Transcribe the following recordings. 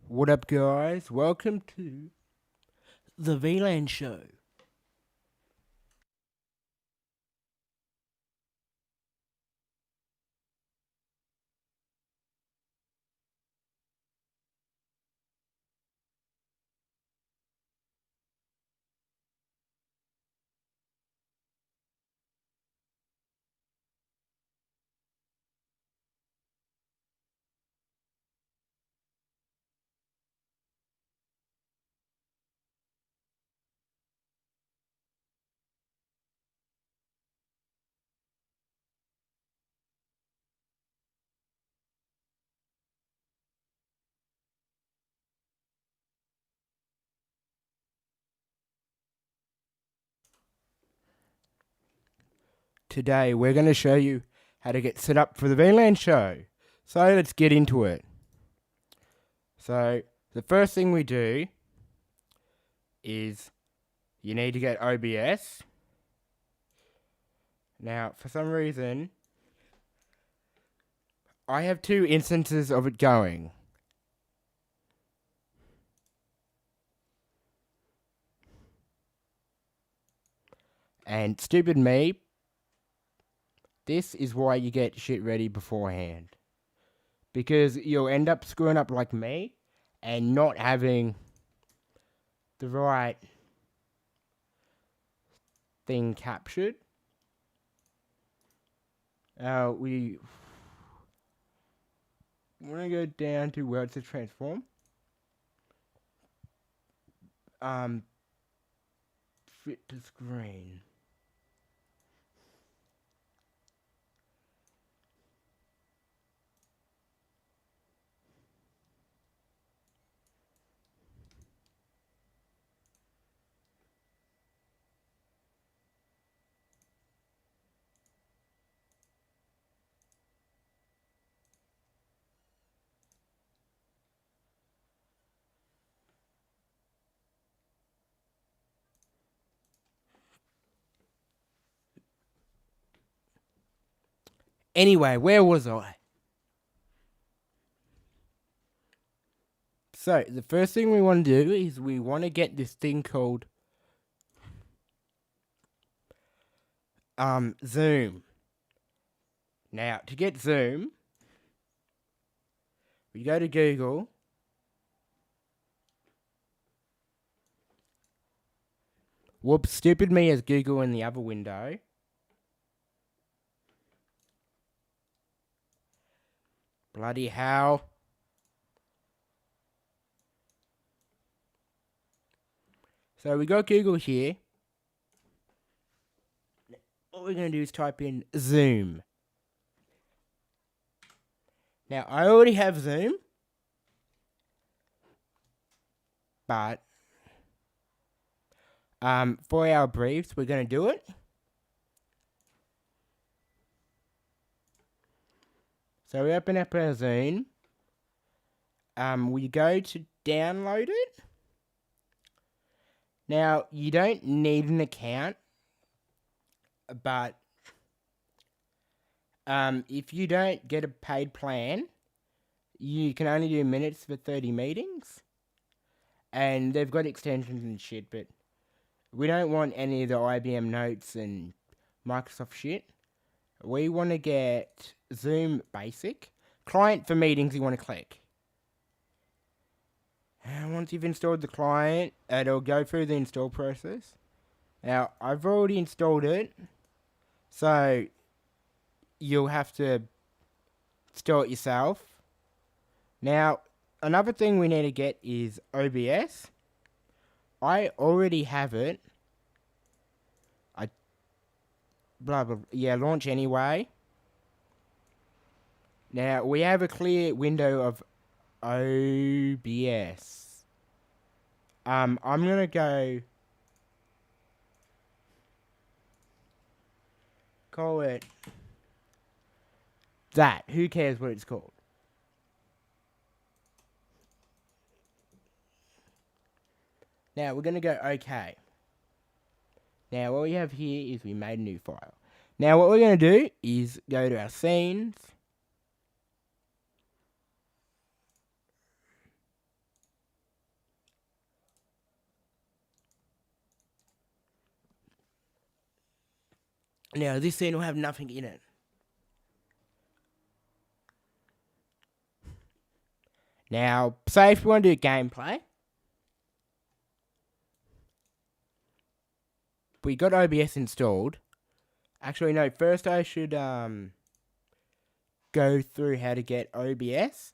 What up, guys? Welcome to the VLAN Show. Today, we're going to show you how to get set up for the VLAN Show. So, let's get into it. So, the first thing we do is you need to get OBS. Now, for some reason, I have two instances of it going. And stupid me, this is why you get shit ready beforehand. Because you'll end up screwing up like me and not having the right thing captured. We want to go down to where it's a transform. Fit to screen. Anyway, where was I? So, the first thing we want to do is we want to get this thing called Zoom. Now, to get Zoom, we go to Google. Whoops, stupid me as Google in the other window. Bloody hell. So we got Google here. What we're going to do is type in Zoom. Now, I already have Zoom. But for our briefs, we're going to do it. So we open up our Zoom. We go to download it. Now, you don't need an account, but if you don't get a paid plan, you can only do minutes for 30 meetings. And they've got extensions and shit, but we don't want any of the IBM notes and Microsoft shit. We want to get Zoom Basic. Client for meetings, you want to click. And once you've installed the client, it'll go through the install process. Now, I've already installed it, so you'll have to install it yourself. Now, another thing we need to get is OBS. I already have it. Launch anyway. Now, we have a clear window of OBS. I'm going to go call it that. Who cares what it's called? Now, we're going to go OK. Now, what we have here is we made a new file. Now, what we're going to do is go to our scenes. Now, this scene will have nothing in it. Now, say if you want to do gameplay, we got OBS installed. Actually, no, first I should go through how to get OBS.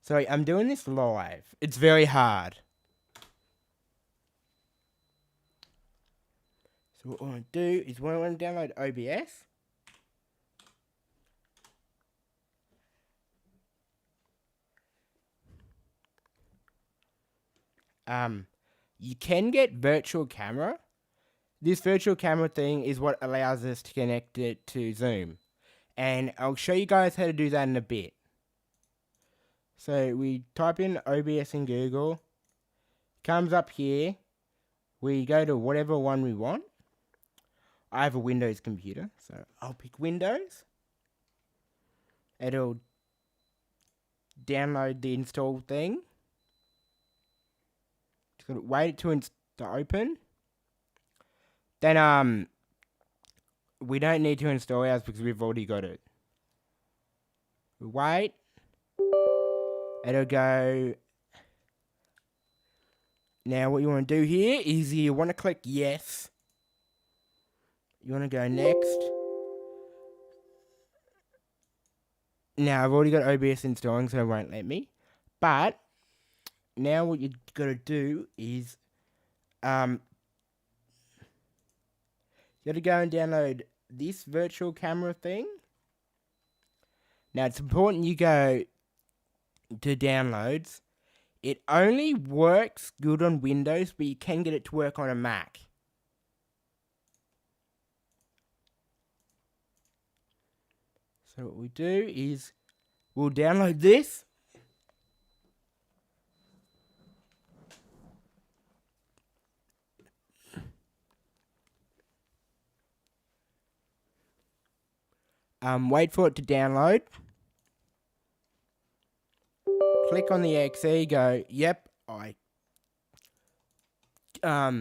So I'm doing this live. It's very hard. So what I want to do is when I want to download OBS, you can get virtual camera. This virtual camera thing is what allows us to connect it to Zoom. And I'll show you guys how to do that in a bit. So we type in OBS in Google. Comes up here. We go to whatever one we want. I have a Windows computer, so I'll pick Windows. It'll download the install thing. Just gotta wait to open. Then we don't need to install ours because we've already got it. We wait. It'll go. Now what you want to do here is you want to click yes. You want to go next. Now I've already got OBS installing, so it won't let me. But now what you got to do is you got to go and download this virtual camera thing. Now it's important you go to downloads. It only works good on Windows, but you can get it to work on a Mac. So what we do is we'll download this. Wait for it to download. Click on the exe, go, yep, I've got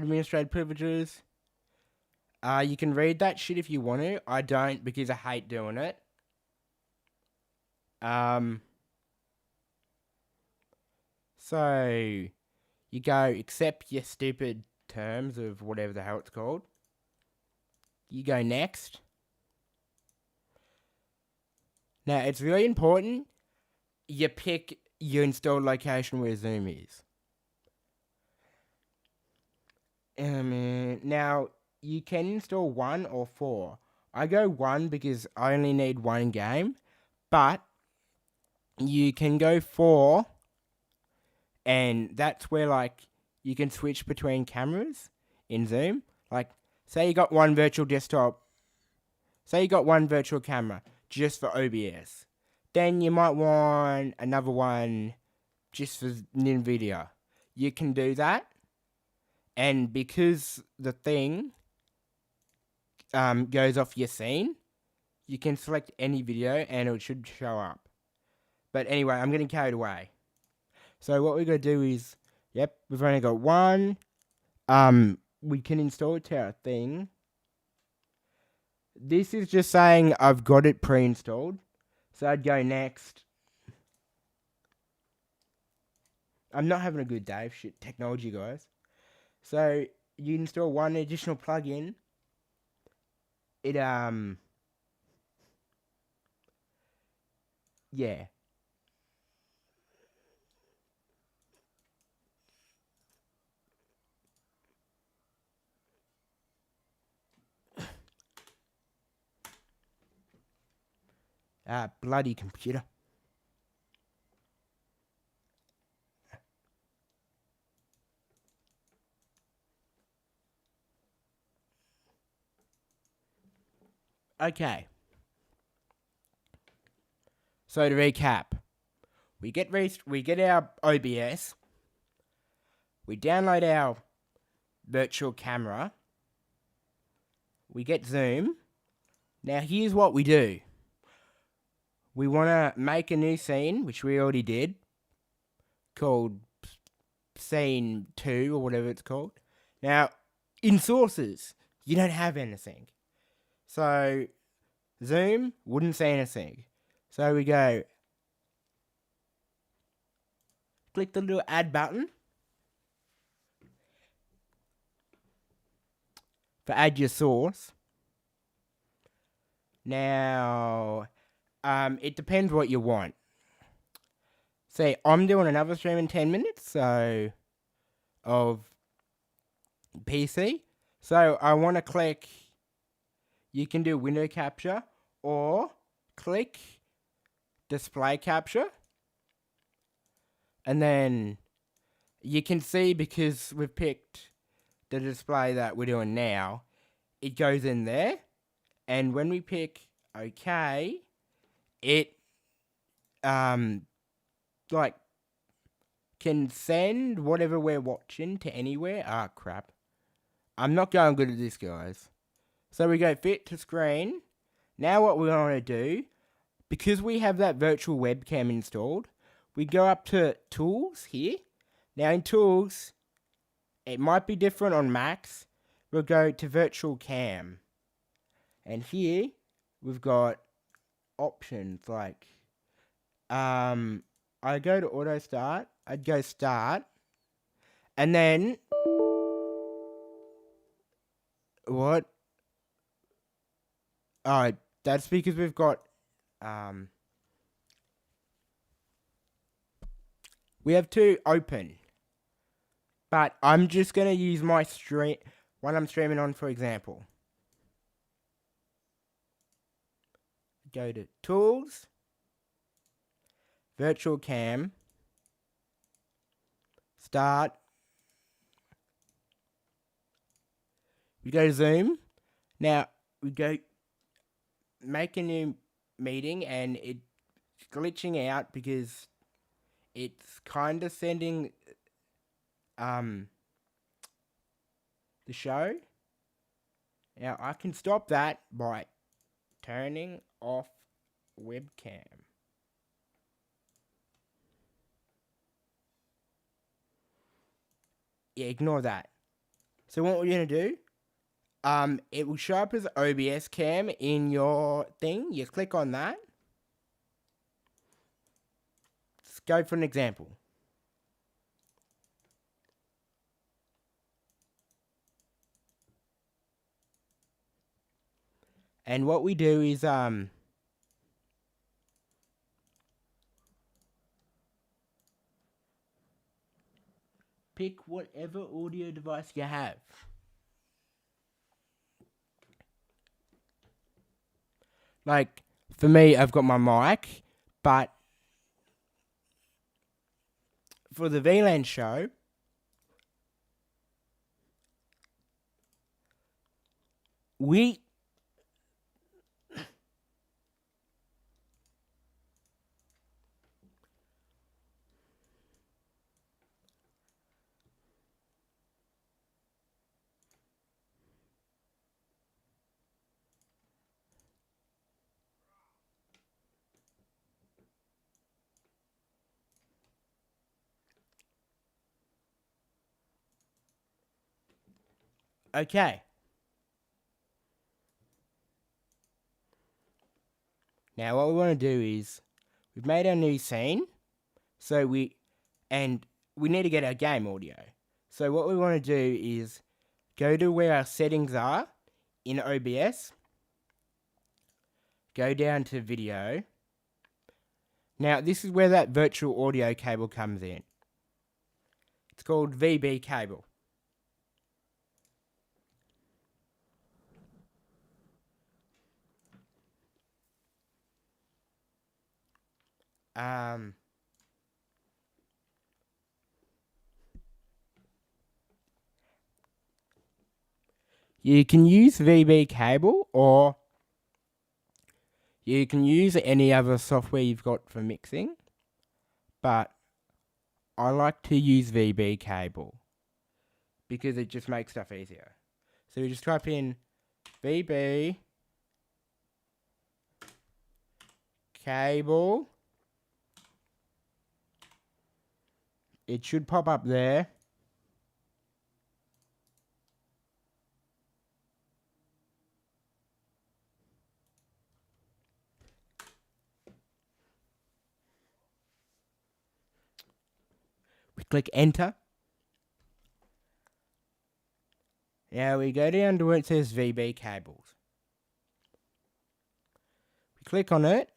administrative privileges. You can read that shit if you want to. I don't because I hate doing it. So you go accept your stupid terms of whatever the hell it's called. You go next. Now, it's really important you pick your installed location where Zoom is. Now, you can install 1 or 4. I go 1 because I only need 1 game, but you can go 4, and that's where, like, you can switch between cameras in Zoom. Like, say you got one virtual desktop, say you got one virtual camera just for OBS. Then you might want another one just for NVIDIA. You can do that. And because the thing goes off your scene, you can select any video and it should show up. But anyway, I'm getting carried away. So what we're going to do is, yep, we've only got 1. We can install it to our thing. This is just saying I've got it pre-installed. So I'd go next. I'm not having a good day of shit technology, guys. So you install 1 additional plugin. It yeah. Bloody computer. Okay. So to recap, we get our OBS, we download our virtual camera, we get Zoom. Now here's what we do. We want to make a new scene, which we already did, called scene 2 or whatever it's called. Now, in sources, you don't have anything. So, Zoom wouldn't say anything. So we go, click the little add button for add your source. Now, it depends what you want. Say, I'm doing another stream in 10 minutes, so, of PC. So, I want to click, you can do window capture, or click display capture. And then, you can see, because we've picked the display that we're doing now, it goes in there. And when we pick OK, it, like, can send whatever we're watching to anywhere. Ah, crap. I'm not going good at this, guys. So we go fit to screen. Now what we want to do, because we have that virtual webcam installed, we go up to Tools here. Now in Tools, it might be different on Macs. We'll go to Virtual Cam. And here, we've got options like, I go to Auto Start. I'd go Start. And then, what? Oh, that's because we've got, we have two open. But I'm just going to use my stream, one I'm streaming on, for example. Go to Tools, Virtual Cam, Start. We go to Zoom. Now, we go make a new meeting, and it's glitching out because it's kind of sending the show. Now, I can stop that by turning off webcam. Yeah, ignore that. So what we're going to do, it will show up as OBS cam in your thing. You click on that. Let's go for an example. And what we do is, pick whatever audio device you have. Like, for me, I've got my mic, but for the VLAN show, we... Okay. Now what we want to do is, we've made our new scene, so we need to get our game audio. So what we want to do is go to where our settings are in OBS, go down to video. Now this is where that virtual audio cable comes in. It's called VB cable. You can use VB cable, or you can use any other software you've got for mixing, but I like to use VB cable because it just makes stuff easier. So you just type in VB cable It should pop up there. We click enter. Now we go down to where it says VB cables. We click on it.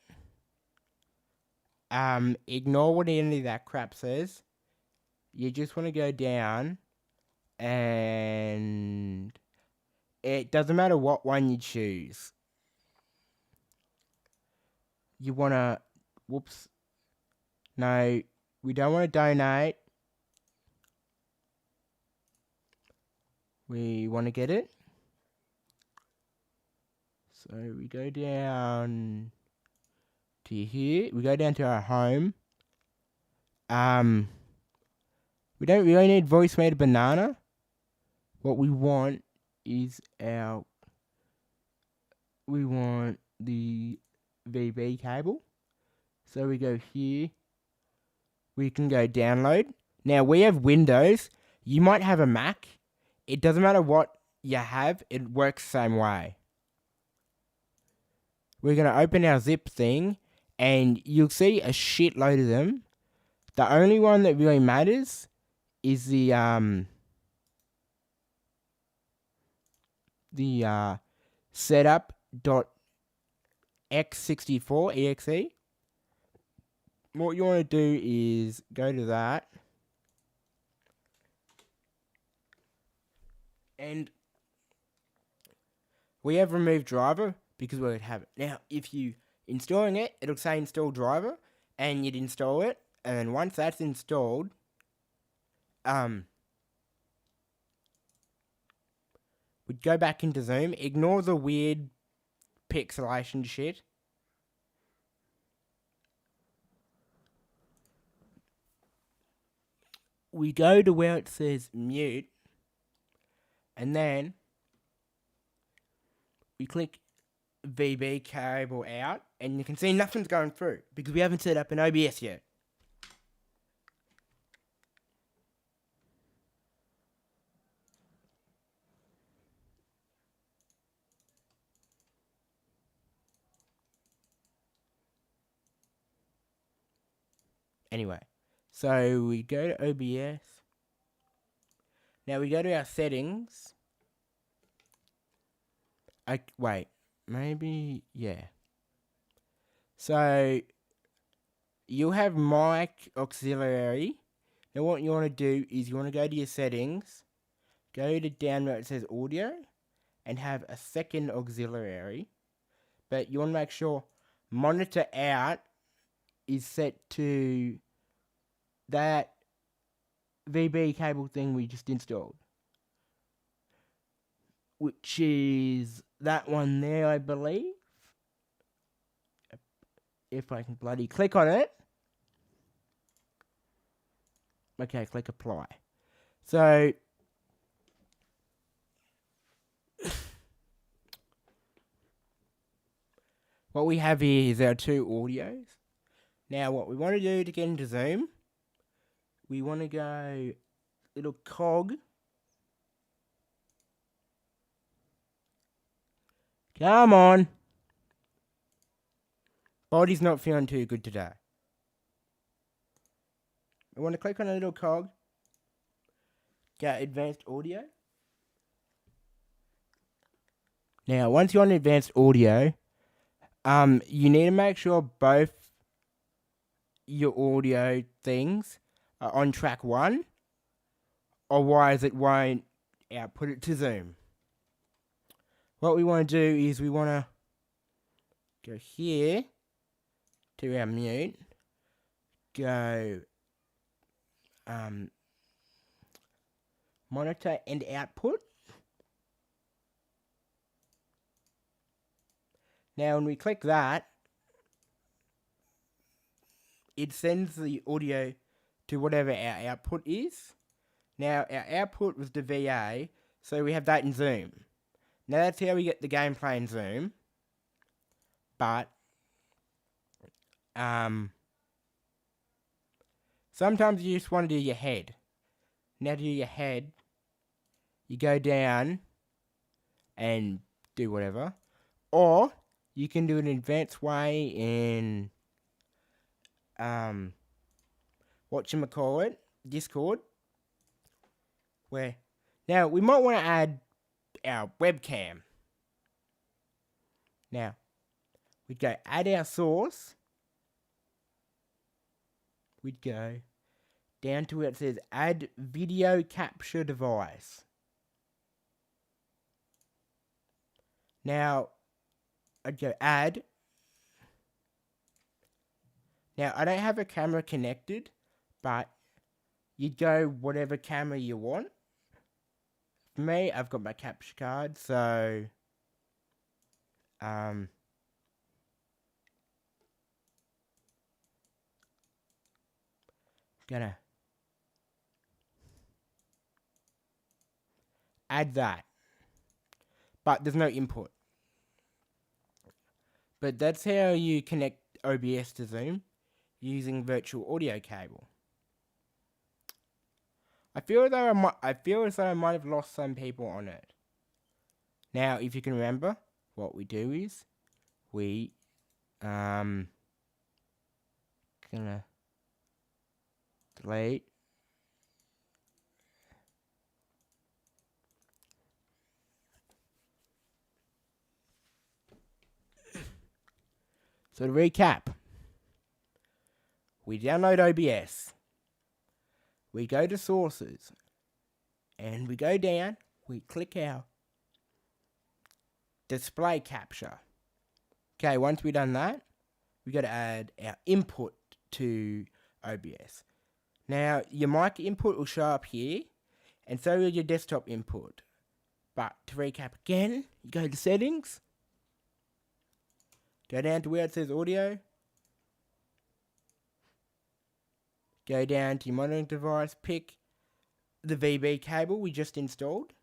Ignore what any of that crap says. You just want to go down, and it doesn't matter what one you choose. You want to, whoops. No, we don't want to donate. We want to get it. So we go down to here. We go down to our home. We don't really need Voicemator Banana. What we want is we want the VB cable. So we go here. We can go download. Now we have Windows. You might have a Mac. It doesn't matter what you have. It works the same way. We're going to open our zip thing, and you'll see a shitload of them. The only one that really matters is the setup.x64 exe. What you want to do is go to that, and we have removed driver because we would have it. Now, if you installing it, it'll say install driver, and you'd install it, and then once that's installed, we'd go back into Zoom, ignore the weird pixelation shit. We go to where it says mute, and then we click VB cable out, and you can see nothing's going through because we haven't set up an OBS yet. Anyway, so we go to OBS. Now we go to our settings. Wait, maybe, yeah. So you'll have mic auxiliary. Now what you want to do is you want to go to your settings, go to down where it says audio, and have a second auxiliary. But you want to make sure monitor out is set to that VB cable thing we just installed, which is that one there, I believe. If I can bloody click on it. Okay, click apply. So what we have here is our two audios. Now what we want to do to get into Zoom, we want to go little cog. Come on. Body's not feeling too good today. We want to click on a little cog. Go advanced audio. Now, once you're on advanced audio, you need to make sure both your audio things are on track 1, otherwise it won't output it to Zoom. What we want to do is we want to go here to our mute, go monitor and output. Now when we click that, it sends the audio to whatever our output is. Now our output was the VA, so we have that in Zoom. Now that's how we get the gameplay in Zoom. But Sometimes you just want to do your head. Now to do your head, you go down and do whatever. Or you can do an advanced way in whatchamacallit, Discord. Where now we might want to add our webcam. Now we'd go add our source. We'd go down to where it says add video capture device. Now I'd go add. Now I don't have a camera connected, but you'd go whatever camera you want. For me, I've got my capture card, so gonna add that. But there's no input. But that's how you connect OBS to Zoom using virtual audio cable. I feel as though I might have lost some people on it. Now, if you can remember, what we do is we gonna delete. So to recap, we download OBS, we go to sources, and we go down, we click our display capture. Okay, once we've done that, we got to add our input to OBS. Now, your mic input will show up here, and so will your desktop input. But to recap again, you go to settings, go down to where it says audio, go down to your monitoring device, pick the VB cable we just installed.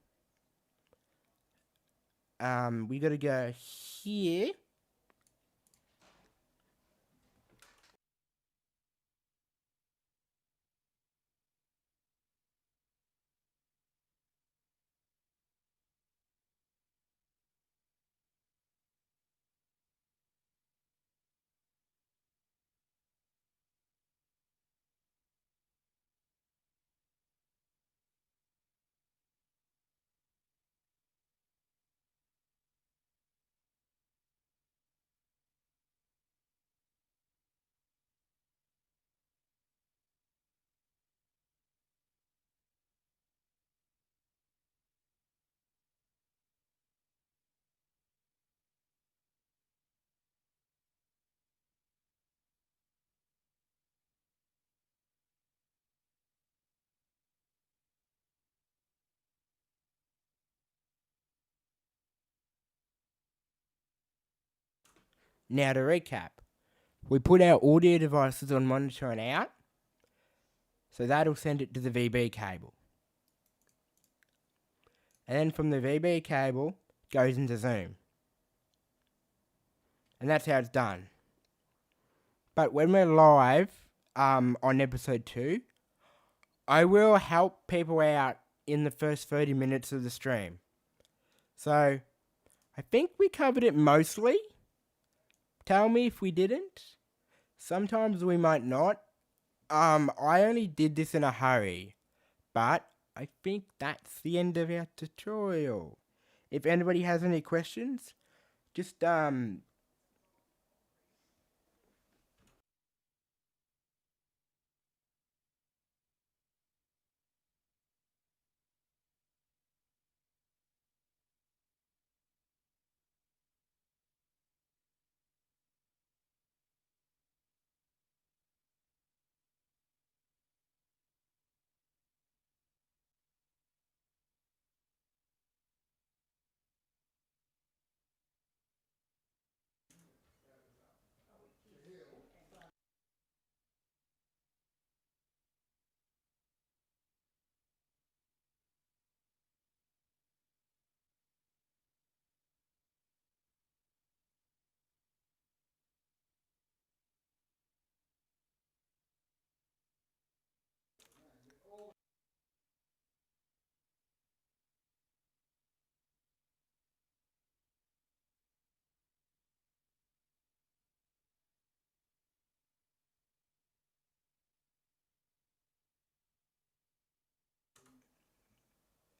We got to go here. Now to recap, we put our audio devices on monitor and out, so that'll send it to the VB cable. And then from the VB cable, goes into Zoom. And that's how it's done. But when we're live on episode 2, I will help people out in the first 30 minutes of the stream. So, I think we covered it mostly. Tell me if we didn't. Sometimes we might not. I only did this in a hurry. But I think that's the end of our tutorial. If anybody has any questions, just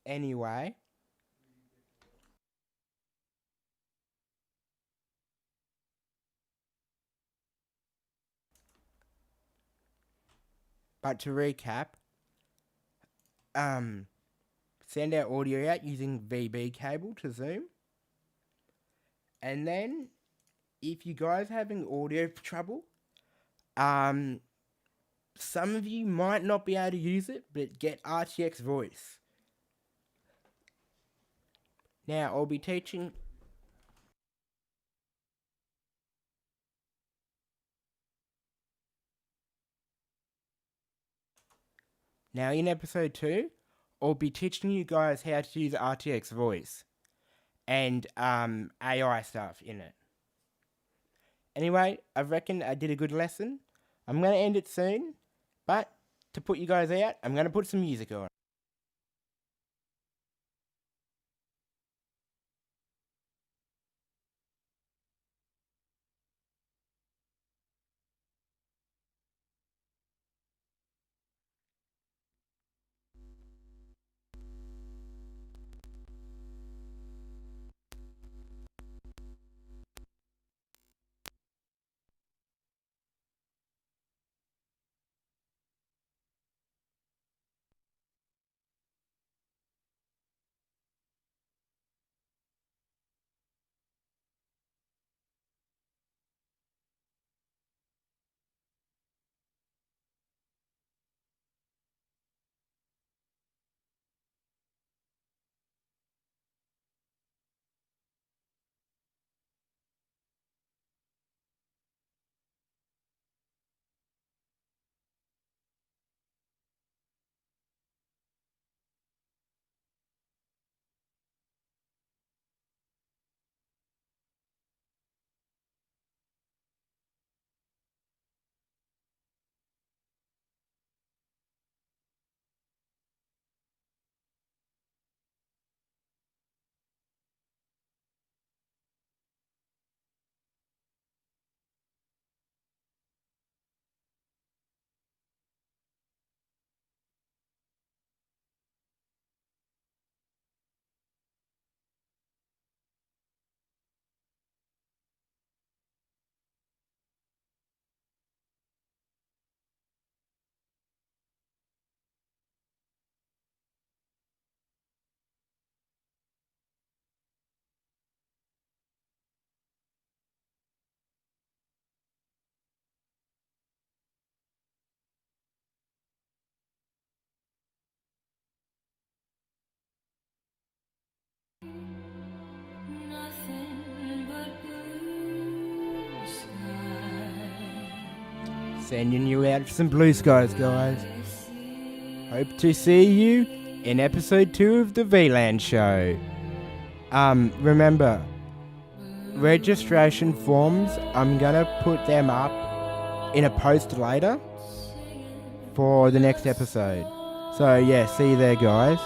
Anyway. But to recap, send our audio out using VB cable to Zoom. And then, if you guys are having audio trouble, some of you might not be able to use it, but get RTX Voice. Now, I'll be teaching... Now, in episode 2, I'll be teaching you guys how to use RTX Voice and AI stuff in it. Anyway, I reckon I did a good lesson. I'm going to end it soon, but to put you guys out, I'm going to put some music on. Sending you out some blue skies, guys. Hope to see you in episode 2 of the VLAN show. Remember, registration forms, I'm gonna put them up in a post later for the next episode. So yeah, see you there, guys.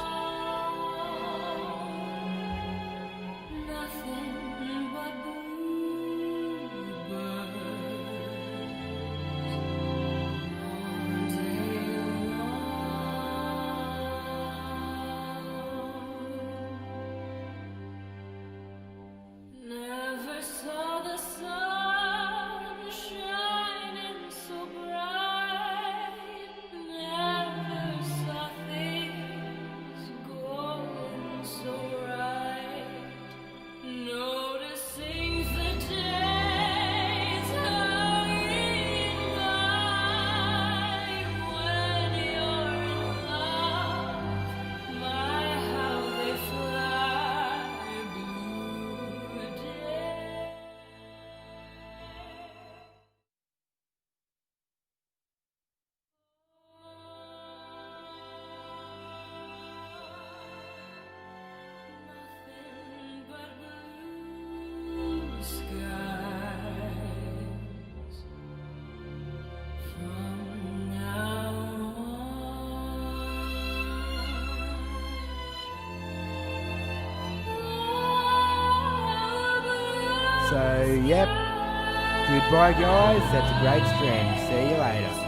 So, yep. Goodbye, guys. That's a great stream. See you later.